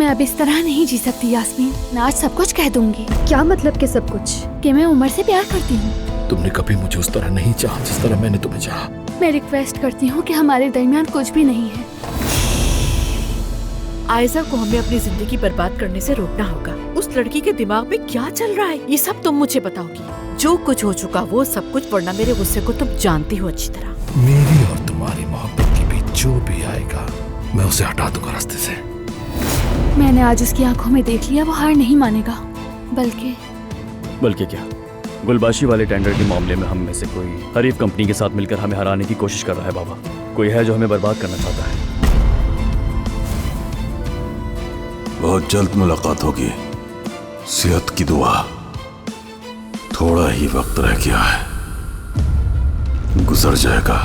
मैं अब इस तरह नहीं जी सकती यास्मीन। मैं आज सब कुछ कह दूंगी। क्या मतलब के सब कुछ? कि मैं उमर से प्यार करती हूँ। तुमने कभी मुझे उस तरह नहीं चाहा जिस तरह मैंने तुम्हें चाहा। मैं रिक्वेस्ट करती हूँ कि हमारे दरमियान कुछ भी नहीं है। आयजा को हमें अपनी जिंदगी बर्बाद करने से रोकना होगा। उस लड़की के दिमाग में क्या चल रहा है ये सब तुम मुझे बताओगी। जो कुछ हो चुका वो सब कुछ, वरना मेरे गुस्से को तुम जानती हो अच्छी तरह। मेरी और तुम्हारी मोहब्बत के बीच जो भी आएगा मैं उसे हटा दूंगा रास्ते से। मैंने आज उसकी आंखों में देख लिया, वो हार नहीं मानेगा। बल्कि क्या? गुलबाशी वाले टेंडर के मामले में हम में से कोई हरीफ कंपनी के साथ मिलकर हमें हराने की कोशिश कर रहा है बाबा। कोई है जो हमें बर्बाद करना चाहता है। बहुत जल्द मुलाकात होगी। सेहत की दुआ। थोड़ा ही वक्त रह गया है, गुजर जाएगा।